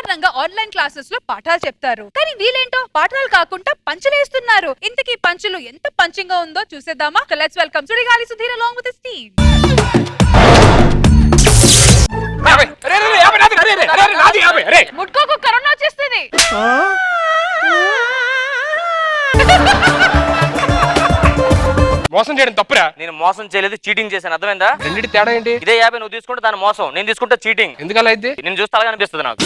నూతనంగా online classes లో పాఠాలు చెప్తారు. కానీ వీళ్ళేంటో పాఠాలు కాకుండా పంచులేస్తున్నారు. ఇంతకీ పంచులు ఎంత పంచింగ్ గా ఉందో చూసేద్దామా? Let's welcome Sudigali Sudheer along with his team. ముట్కోకు కరోనా వచ్చేస్తుంది. మోసం చేయడం తప్పురా. నేను మోసం చేయలేదు, చీటింగ్ చేశాను. అర్థమైందా? రెండింటి తేడా ఏంటి? ఇదే 50 నువ్వు తీసుకుంటే దాని మోసం, నేను తీసుకుంటే చీటింగ్. ఎందుకలా అయితే? నేను చూస్తే అలాగే అనిపిస్తుంది నాకు.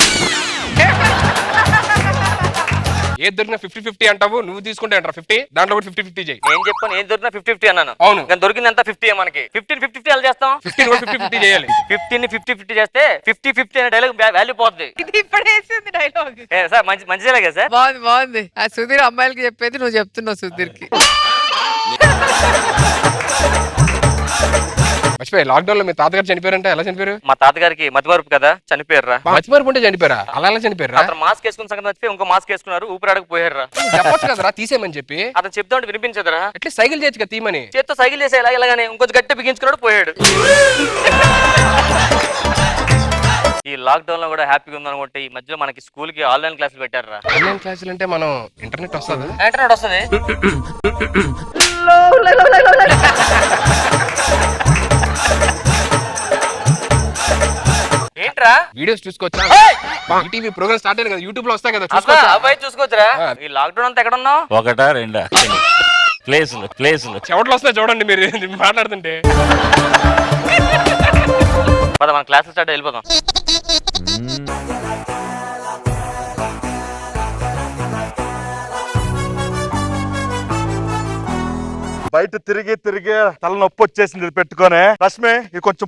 ఏది దొరికినా 50-50 అంటావు, నువ్వు తీసుకుంటే అంటారు 50, దాంట్లో కూడా 50-50 చేయి. ఏం చెప్పాను? ఏం దొరికినా 50-50 అన్నాను. అవును. ఇంకా దొరికింది ఎంత 50 మనకి. 15-50 ఎలా చేస్తాం? 15 కూడా 50-50 చేయాలి. 15 ని 50-50 చేస్తే 50-50 అనే డైలాగ్ వాల్యూ పోతుంది. ఇది ఇప్పుడేసింది డైలాగ్. సార్ మంచి డైలాగే సార్. బాగుంది. ఆ సుధీర్ అమ్మాయిలకి చెప్పేది నువ్వు చెప్తున్నావు సుధీర్ కి. మర్చిపోయి లాక్డౌన్ లో మీ తాతగారు చనిపోయారంటే ఎలా చనిపోయారు? మా తాతగారికి మతిమరుపు కదా, చనిపోయారా. మర్చిపోయారు ఉంటే చనిపోయారా? అలా ఎలా చనిపోయారా? అతను మాస్క్ వేసుకున్న సంగతి మర్చిపోయి ఇంకో మాస్క్ వేసుకున్నారు, ఊపిరాడకు పోయారా. చెప్పొచ్చు కదరా తీసేయమని చెప్పి. అతను చెప్తా ఉంటే వినిపించదురా. అట్లీస్ట్ సైకిల్ చేయొచ్చు కదా తీమని. చేత్తో సైకిల్ చేసే ఇలాగానే ఇంకొంచెం గట్టి బిగించుకున్నాడు, పోయాడు. ఈ లాక్డౌన్ లో కూడా హ్యాపీగా ఉంది అనుకుంటే ఈ మధ్యలో మనకి స్కూల్ కి ఆన్లైన్ క్లాసులు పెట్టారా. ఆన్లైన్ క్లాసులు అంటే మనం ఇంటర్నెట్ వస్తుందా? ఇంటర్నెట్ వస్తుంది. ఏంట్రా వీడియోస్ చూసుకోవచ్చా? ఈటీవీ ప్రోగ్రామ్ స్టార్ట్ అయ్యింది కదా, యూట్యూబ్ లో వస్తాయి కదా, చూసుకోవచ్చా? అబ్బాయి చూసుకోవచ్చురా. ఈ లాక్డౌన్ అంతా ఎక్కడ ఉన్నావు? ఒకటా రెండా ప్లేసులు చెవట్లు వస్తాయి చూడండి మీరు మాట్లాడుతుంటే. పద మన క్లాసులు స్టార్ట్ వెళ్ళిపోదాం. బయట తిరిగి తల నొప్పి వచ్చేసింది. ఇది పెట్టుకోనే రష్మి, ఇది కొంచెం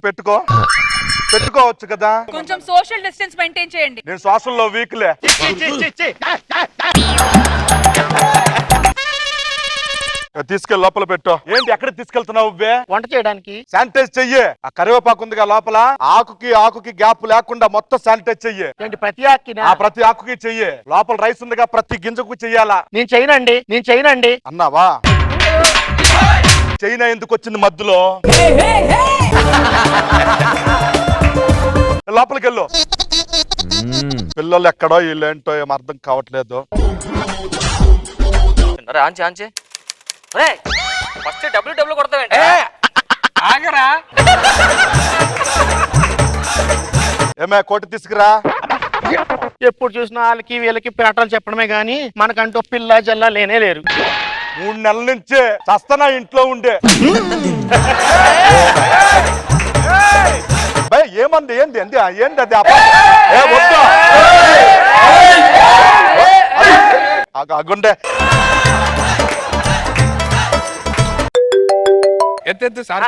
పెట్టుకోవచ్చు కదా. కొంచెం సోషల్ డిస్టెన్స్ మెయింటైన్ చేయండి. నేను శ్వాసంలో వీక్లే. తీసుకెళ్ళి లోపల పెట్టు. ఏంటి ఎక్కడ తీసుకెళ్తున్నావు? వంట చేయడానికి. శానిటైజ్ చెయ్యి. ఆ కరివేపాకు ఉందిగా లోపల, ఆకుకి గ్యాప్ లేకుండా మొత్తం శానిటైజ్ చెయ్యి. ఏంటి ప్రతి ఆకుకి? ప్రతి ఆకుకి చెయ్యి. లోపల రైస్ ఉందిగా, ప్రతి గింజకు చెయ్యాలా. నేను చేయనండి. అన్నావా? చైనా ఎందుకు వచ్చింది మధ్యలో? లోపలికి వెళ్ళు. పిల్లలు ఎక్కడో వీళ్ళేంటో ఏం అర్థం కావట్లేదు. ఆంచి ఫస్ట్ డబ్ల్యూ కొడతావేంటి? ఆగరా. ఏమే కోటి తీసుకురా. ఎప్పుడు చూసినా వాళ్ళకి వీళ్ళకి పేటలు చెప్పడమే గాని మనకంటూ పిల్ల జల్లా లేనే లేరు. 3 నెలల నుంచే చస్తనా ఇంట్లో ఉండే. ఏమంది? ఏంది అది? అగుండే ఎత్తు సార్.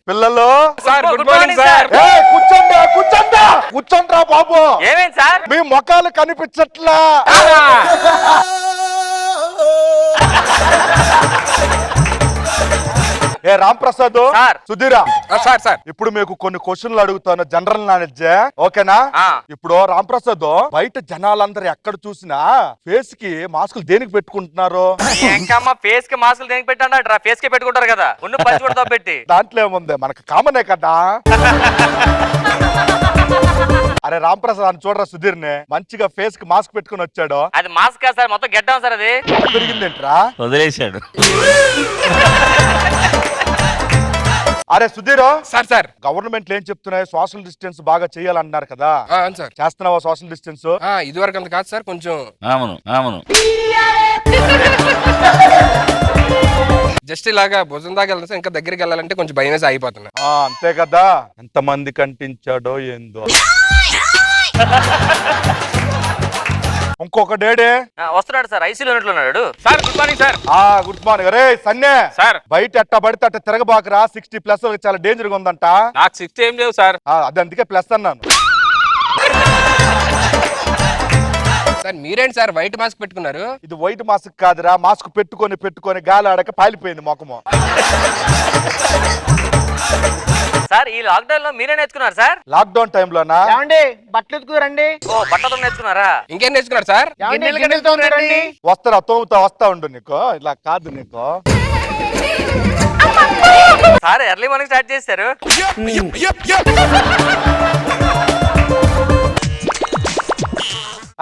పిల్లలు సార్ గుడ్ మార్నింగ్ సార్. కూర్చోండ్రా బాబు. ఏమేంటి సార్? మీ ముఖాలు కనిపించట్లా. ఏ రాంప్రసాద్, సుధీరా సార్ ఇప్పుడు మీకు కొన్ని క్వశ్చన్లు అడుగుతాను, జనరల్ నాలెడ్జ్, ఓకేనా? ఇప్పుడు రాంప్రసాద్, బయట జనాలందరూ ఎక్కడ చూసినా ఫేస్ కి మాస్కులు దేనికి పెట్టుకుంటున్నారు? ఫేస్ కి మాస్కులు దేనికి పెట్టా? ఫేస్ కి పెట్టుకుంటారు కదా, ఉన్న పంచి కూడా పెట్టి. దాంట్లో ఏముంది, మనకు కామనే కదా. అరే రాంప్రసాద్ అని చూడరా, సుధీర్ ని మంచిగా ఫేస్ కి మాస్క్ పెట్టుకుని వచ్చాడు. అది మాస్క్ కాదు సార్, మొత్తం గెడ్డాం సార్. అది పెరిగిందేంట్రా? వదిలేశాడు. అరే సుధీర్ సార్ గవర్నమెంట్ ఏం చెప్తున్నాయి? సోషల్ డిస్టెన్స్ బాగా చేయాలన్నారు కదా, సార్ చేస్తున్నావా సోషల్ డిస్టెన్స్? ఇది వరకు అంత కాదు సార్, కొంచెం. అవును జస్ట్ ఇలాగా భుజం దాకా వెళ్తా, ఇంకా దగ్గరికి వెళ్ళాలంటే కొంచెం భయం వేసి అయిపోతున్నా. అంతే కదా. ఎంత మంది కంటించాడో ఏందో. ఇంకొక డేడే వస్తున్నాడు సార్, ఐసీలో ఉన్నట్లున్నాడు. Sir good morning sir. Good morning. అరే సన్నే సార్, బయట ఎట్ట పడితే అట్ట తిరగబాకరా. 60+ చాలా డేంజర్ గా ఉందంట. నాకు 60 ఏం లేవు సార్. అది అందుకే ప్లస్ అన్నాను. సార్ మీరేంటి సార్ వైట్ మాస్క్ పెట్టుకున్నారు? ఇది వైట్ మాస్క్ కాదురా, మాస్క్ పెట్టుకొని గాలి ఆడక పాలిపోయింది మొఖము. సార్ ఈ లాక్డౌన్ లో మీరే నేర్చుకున్నారు సార్? లాక్డౌన్ టైంలోనా? ఏమండి బట్టలు ఎత్తుకురండి. ఓ బట్టతో నేర్చుకున్నారా? ఇంకేం నేర్చుకున్నారు సార్? వస్తారా? వస్తా ఉండు. నీకు ఇలా కాదు నీకు. సార్ ఎర్లీ మార్నింగ్ స్టార్ట్ చేశారు.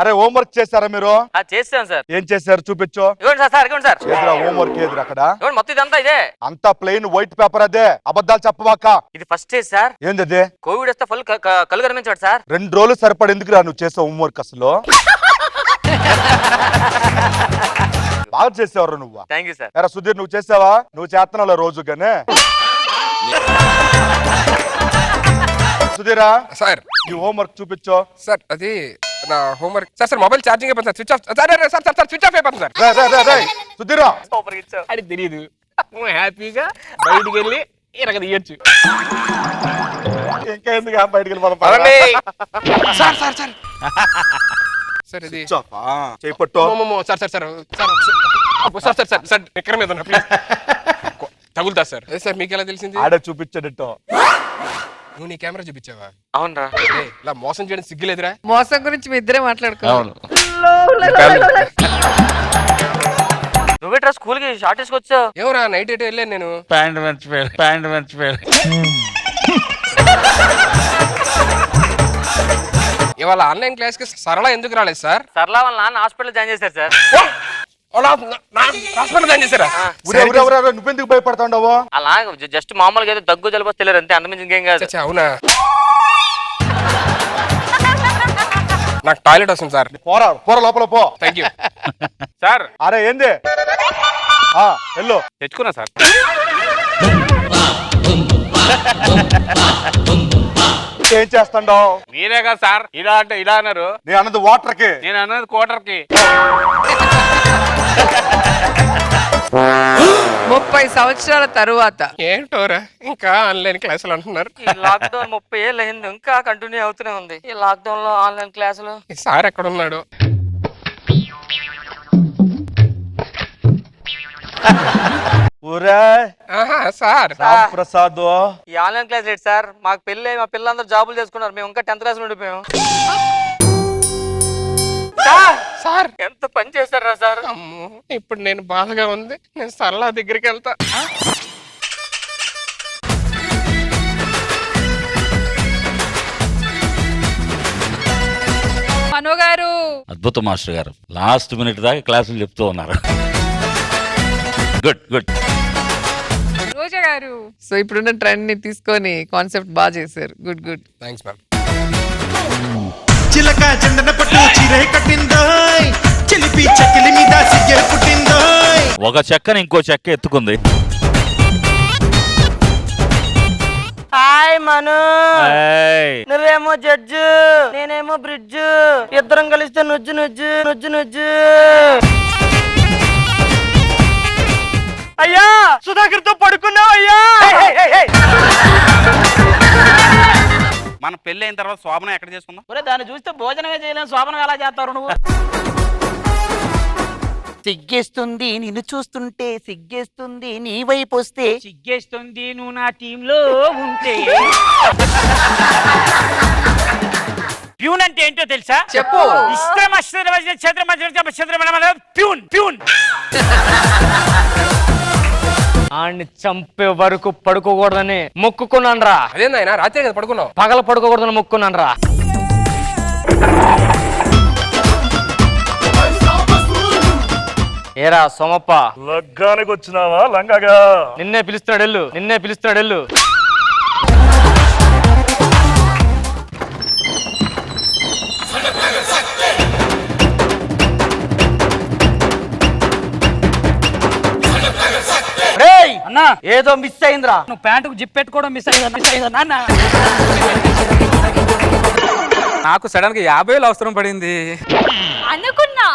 అరే హోంవర్క్ చేశారా మీరు? చేస్తాను సార్. ఏం చేశారు చూపించు. ఇవ్వండి సార్. సార్ ఇవ్వండి సార్. ఎదురా హోంవర్క్ ఎదురు అక్కడ. ఇవ్వండి మొత్తం ఇదంతా ఇదే. అంతా ప్లెయిన్ వైట్ పేపర్ అదే, అబద్ధాలు చెప్పవాక. ఇది ఫస్ట్ స్టేజ్ సార్. ఏంది కోవిడ్ వస్తే ఫుల్ కళ్ళు కనిపించాడు సార్. 2 రోజులు సరిపడి ఎందుకురా నువ్వు చేసే హోంవర్క్ అసలు? బాగా చేసేవారు నువ్వు. Thank you sir. ఎరా సుధీర్ నువ్వు చేసావా? నువ్వు చేస్తున్నావు రోజుగానే. సుధీరా సార్ నీ హోంవర్క్ చూపించు. సార్ అది నా homework sir. Sir mobile charging అయిపోతుంది sir. Switch off sir. Sir switch off అయిపోతుంది సార్. సుధీరా అది తెలియదు. హ్యాపీగా బయటికి వెళ్ళి ఇరగ తీయచ్చు. ఇంకా ఎందుకు బయటికి వెళ్ళిపోతాం? సార్ సార్ సార్ సార్ ఇది చేపట్టు. Sir sir sir sir sir sir sir ఎక్కడ మీద తగులుతా సార్. సార్ మీకు ఎలా తెలిసింది? ఆడ చూపించాడటో. నువ్వు నీ కెమెరా చూపించావా? అవునరా. ఇలా మోసం చేయడం సిగ్గులేదురా? మోసం గురించి మీ ఇద్దరే మాట్లాడుకోవాలి. నువ్వేట్రా స్కూల్ కి షార్ట్ వేసుకొచ్చావు? ఏమరా నైట్ ఎటు వెళ్ళాను నేను. ప్యాంట్ మర్చిపోయారు. ఇవాళ ఆన్లైన్ క్లాస్ కి సరళ ఎందుకు రాలేదు సార్? సరళ వాళ్ళ నాన్న హాస్పిటల్ జాయిన్ చేశారు సార్. హాస్పిటల్ జాయిన్ చేశారా? నువ్వెందుకు భయపడతావు? అలా జస్ట్ మామూలుగా ఏదో దగ్గు జలుబు తెలియదు అంతే, అంతమించి ఇంకేం కాదు. అవునా? నాకు టాయిలెట్ వస్తుంది సార్. పోరా లోపల పో. Thank you sir. అరే ఏంది వెళ్ళు. తెచ్చుకున్నా సార్. ఏం చేస్తాండావు? మీరే కదా సార్ ఇలా అంటే ఇలా అన్నారు. నేను అన్నది వాటర్ కి. నేను అన్నది క్వార్టర్ కి. 30 సంవత్సరాల తరువాత ఏంటోరా ఇంకా ఆన్లైన్ క్లాసులు అంటున్నారు. ఈ లాక్డౌన్ 30 ఏళ్ళు అయింది, ఇంకా కంటిన్యూ అవుతూనే ఉంది ఈ లాక్డౌన్ లో ఆన్లైన్ క్లాసులు. ఈ సార్ ఎక్కడ ఉన్నాడు? సార్ ప్రసాద్ ఈ ఆన్లైన్ క్లాస్ ఏంటి సార్? మాకు పెళ్ళి మా పిల్లలందరూ జాబులు చేసుకున్నారు, మేము ఇంకా 10th క్లాస్ లో ఉండిపోయాం. సార్ ఎంత పని చేశారా సార్? అమ్మో ఇప్పుడు నేను బాధగా ఉంది. నేను సరళ దగ్గరికి వెళ్తా. మనో గారు అద్భుత మాస్టర్ గారు లాస్ట్ మినిట్ దాకా క్లాసులు చెప్తూ ఉన్నారు. గుడ్. రోజా గారు సో ఇప్పుడున్న ట్రెండ్ ని తీసుకొని కాన్సెప్ట్ బాగా చేశారు. గుడ్. Thanks ma'am. చిలక చందన పట్టు చీరే కట్టిందోయ్, చిలిపి చెక్కిలి మీద సిగ్గే పుట్టిందోయ్. ఒక చెక్కని ఇంకో చెక్క ఎత్తుకుంది. హాయ్ మను. ఏయ్. నువ్వేమో జడ్జు, నేనేమో బ్రిడ్జ్, ఇద్దరం కలిస్తే నుజ్జు. అయ్యా సుధాకర్ తో పడుకున్నావు అయ్యా. మన పెళ్లి అయిన తర్వాత శోభనం ఎక్కడ చేసుకుందాం? ఒరే దాన్ని చూస్తే భోజనమే చేయలేము, శోభనం ఎలా చేస్తారు నువ్వు? సిగ్గేస్తుంది నిన్ను చూస్తుంటే, సిగ్గేస్తుంది నీ వైపు వస్తే, సిగ్గేస్తుంది నువ్వు నా టీంలో ఉంటే. ప్యూన్ అంటే ఏంటో తెలుసా? చెప్పు. ప్యూన్. ఆడిని చంపే వరకు పడుకోకూడదని మొక్కుకున్నాను రా. అదేంది రాత్రి కదా పడుకున్నావు? పగల పడుకోకూడదని మొక్కున్నాను రా. ఏరా సోమప్ప, లగ్గానికి వచ్చినావా లంగగా? నిన్నే పిలుస్తున్నాడు వెళ్ళు. అన్నా ఏదో మిస్ అయిందిరా. నువ్వు ప్యాంటుకు జిప్ పెట్టుకోవడం మిస్ అయిందా నాన్న? నాకు సడన్ గా 50,000 అవసరం పడింది. అనుకున్నా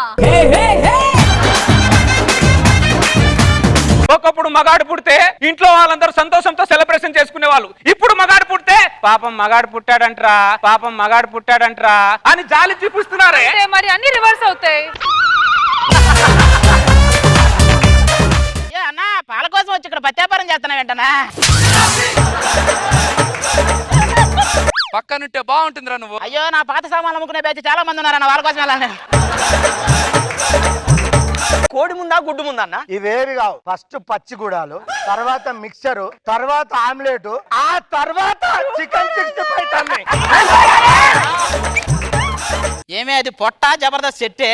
ఒకప్పుడు మగాడు పుడితే ఇంట్లో వాళ్ళందరూ సంతోషంతో సెలబ్రేషన్ చేసుకునే వాళ్ళు. ఇప్పుడు మగాడు పుడితే పాపం మగాడు పుట్టాడంట్రా అని జాలి చూపిస్తున్నారే. మరి అన్ని రివర్స్ అవుతాయి. అన్నా పాల కోసం వచ్చి ఇక్కడ పత్యాపారం చేస్తున్నా వెంటనా? పక్కనుంటే బాగుంటుందిరా నువ్వు. అయ్యో నా పాత సామాన్లు అమ్ముకునే బ్యాచ్ చాలా మంది ఉన్నారన్న, వాళ్ళ కోసం వెళ్ళాలి. కోడి ముందా గుడ్డు ముందా అన్న? ఇవేవి కావు. ఫస్ట్ పచ్చిగూడాలు, తర్వాత మిక్చరు, తర్వాత ఆమ్లెట్, ఆ తర్వాత చికెన్ 65 టన్ను. ఏమే అది పొట్ట జబర్దస్త్ సెట్టే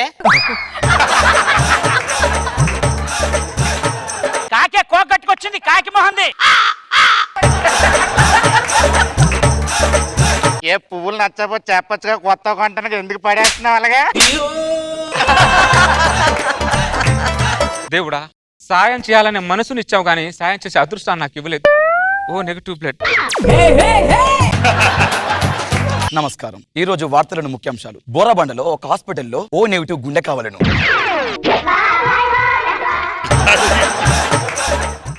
కాకే కోకట్టుకొచ్చింది కాకి మొహంది. ఏ పువ్వులు నచ్చకపోతే చెప్పచ్చుగా, కొత్త కొంటానికి ఎందుకు పడేస్తున్నావు అలాగా? దేవుడా, సాయం చేయాలనే మనసునిచ్చావు కానీ సాయం చేసే అదృష్టాన్ని నాకు ఇవ్వలేదు. O negative blood. నమస్కారం. ఈ రోజు వార్తలను ముఖ్యాంశాలు. బోరాబండలో ఒక హాస్పిటల్లో ఓ నెగిటివ్ గుండె కావాలను.